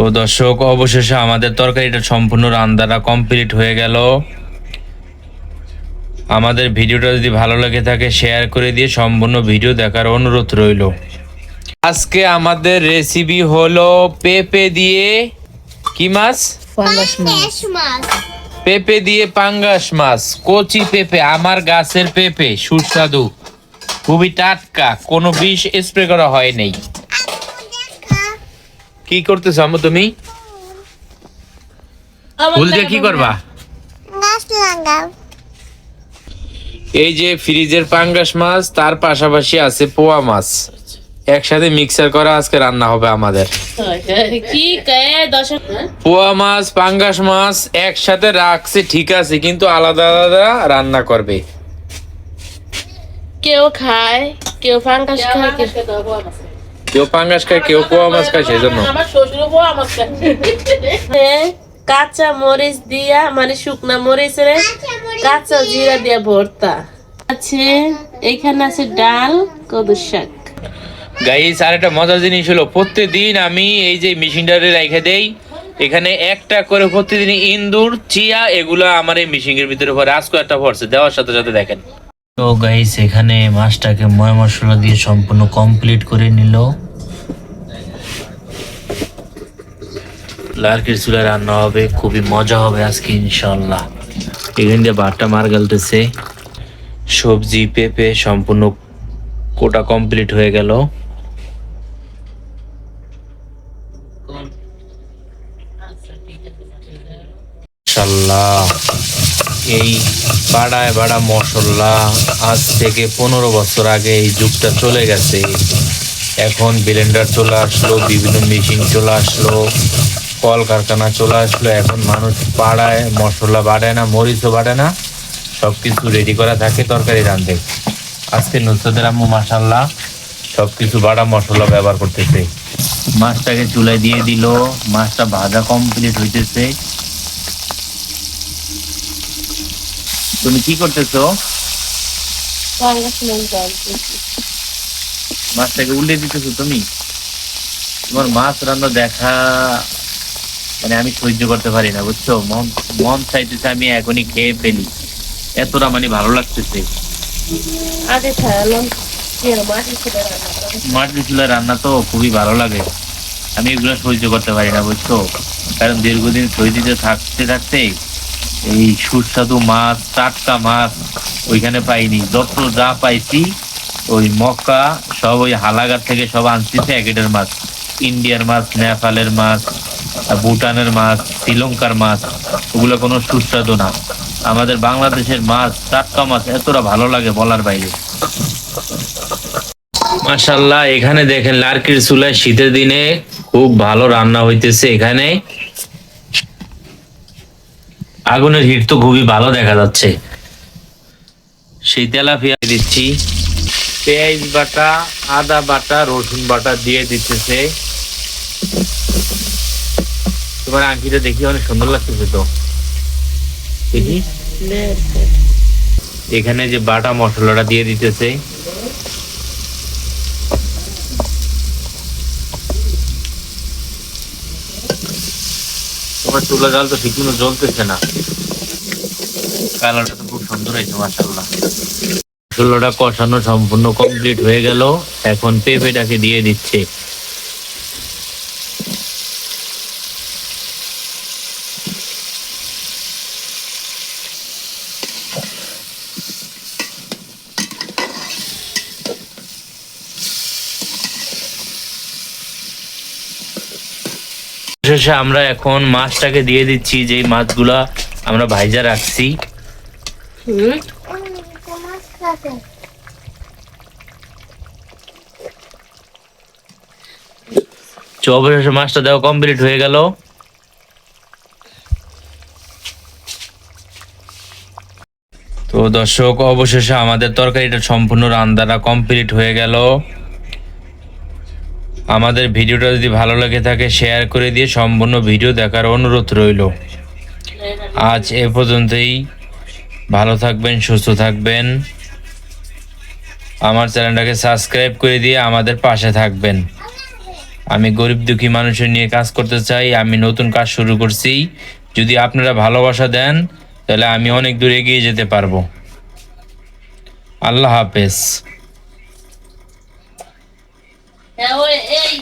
তো দর্শক, অবশেষে আমাদের তরকারিটা সম্পূর্ণ রান্নাটা কমপ্লিট হয়ে গেল। আমাদের ভিডিওটা যদি ভালো লাগে থাকে শেয়ার করে দিয়ে সম্পূর্ণ ভিডিও দেখার অনুরোধ রইল। আজকে আমাদের রেসিপি হলো পেঁপে দিয়ে কি মাছ? পাঙ্গাস মাছ। পেঁপে দিয়ে পাঙ্গাস মাছ। কচি পেঁপে, আমার গাছের পেঁপে, সুস্বাদু, খুবই টাটকা, কোনো বিষ স্প্রে করা হয় নাই। কি করতেছো আম্মু তুমি? ফুল দিয়ে কি করবা? এই যে ফ্রিজের পাঙ্গাস মাছ, তার পাশাপাশি আছে পোয়া মাছ, একসাথে মিক্সার করা আজকে রান্না হবে আমাদের। পোয়া মাছ পাঙ্গাস মাছ একসাথে রাখছে ঠিক আছে, কিন্তু আলাদা আলাদা রান্না করবে। কেউ খায়, কেউ পাঙ্গাস খায়, কেউ পাঙ্গাস খায়, কেউ পোয়া মাছ খায়, সেই জন্য আমার শ্বশুর পোয়া মাছ খায়। কাঁচা মরিচ দিয়া, মানে শুকনা মরিচের কাঁচা জিরা দিয়া ভর্তা আছে। এখানে আছে ডাল, কদুর শাক। গাইস, আর একটা মজার জিনিস হলো, প্রত্যেকদিন আমি এই যে মেশিনটারে রেখে দেই, এখানে একটা করে প্রতিদিন ইন্দুর, চিয়া এগুলা আমার এই মেশিনের ভিতরে ভরে, আজকে একটা ভরছে দেওয়ার সাথে সাথে দেখেন। তো গাইস, এখানে মাছটাকে ময় মশলা দিয়ে সম্পূর্ণ কমপ্লিট করে নিল। লার্কির চুলায় রান্না হবে, খুবই মজা হবে আজকে ইনশাল্লাহ। এখান দিয়ে ভাতটা মার গেলতেছে, সবজি পেঁপে সম্পূর্ণ কোটা কমপ্লিট হয়ে গেল। মাশাআল্লাহ, এই বাড়ায় বাড়া মশলা আজ থেকে 15 বছর আগে এই যুগটা চলে গেছে। এখন ব্লেন্ডার চলে আসলো, বিভিন্ন মেশিন চলে আসলো, কলকারখানা চলে আসলো। এখন মানুষ পাড়ায় মশলা বাড়ে না, মরিচও বাড়ে না, সবকিছু রেডি করা থাকে তরকারি রাঁধে। আজকে নুসরাতের আম্মু মাশাআল্লাহ সবকিছু বাড়া মশলা ব্যবহার করতেছে। মাছটাকে চুলায় দিয়ে দিল, মাছটা ভাজা কমপ্লিট হইতেছে। তুমি কি করতেছো? মাছটাকে উল্টে দিতেছো তুমি? তোমার মাছ রান্না দেখা মানে আমি সহ্য করতে পারি না, বুঝছো? মন মন চাইতেছে আমি এখনই খেয়ে ফেলি, এতটা মানে ভালো লাগতেছে। মাটির চুলায় রান্না তো খুবই ভালো লাগে, আমি এগুলো সহ্য করতে পারি না, বুঝছো? কারণ দীর্ঘদিন সৌদিতে থাকতে থাকতে এই সুস্বাদু মাছ, টাটকা মাছ ওইখানে পাইনি। যত যা পাইছি ওই মক্কা, সব ওই হালাঘাট থেকে সব আনছি প্যাকেটের মাছ, ইন্ডিয়ার মাছ, নেপালের মাছ, ভুটানের মাছ, শ্রীলঙ্কার মাছ, ওগুলো কোনো সুস্বাদু না। আমাদের বাংলাদেশের মাছ, টাটকা মাছ এতটা ভালো লাগে বলার বাইরে। মাশাআল্লাহ, এখানে দেখেন লার্কির চুলায় শীতের দিনে খুব ভালো রান্না হইতেছে। এখানে আগুনের হিট তো খুবই ভালো দেখা যাচ্ছে। সেই তেলাপিয়া দিচ্ছি, পেঁয়াজ বাটা, আদা বাটা, রসুন বাটা দিয়ে দিতেছে। তোমার আংটিটা দেখি অনেক সুন্দর লাগতেছে তো, দেখি। এখানে যে বাটা মশলাটা দিয়ে দিতেছে, তোমার চুলা জাল তো ঠিক মতো জ্বলতেছে না, কালারটা তো খুব সুন্দর হয়েছে মাশাআল্লাহ। মশলাটা কষানো সম্পূর্ণ কমপ্লিট হয়ে গেল, এখন পেঁপেটাকে দিয়ে দিচ্ছে। শেষে আমরা এখন মাছটাকে দিয়ে দিচ্ছি, যেই মাছগুলা আমরা ভাইজা রাখছি। অবশেষে মাছটা দেওয়া কমপ্লিট হয়ে গেল। তো দর্শক, অবশেষে আমাদের তরকারিটা সম্পূর্ণ রান্নাটা কমপ্লিট হয়ে গেল। আমাদের ভিডিওটা যদি ভালো লাগে থাকে শেয়ার করে দিয়ে সম্পূর্ণ ভিডিও দেখার অনুরোধ রইল। আজ এ পর্যন্তই, ভালো থাকবেন, সুস্থ থাকবেন, আমার চ্যানেলটাকে সাবস্ক্রাইব করে দিয়ে আমাদের পাশে থাকবেন। আমি গরিব দুঃখী মানুষের নিয়ে কাজ করতে চাই। আমি নতুন কাজ শুরু করছি। যদি আপনারা ভালোবাসা দেন তাহলে আমি অনেক দূর এগিয়ে যেতে পারবো। আল্লাহ হাফেজ। হ্যাঁ, এই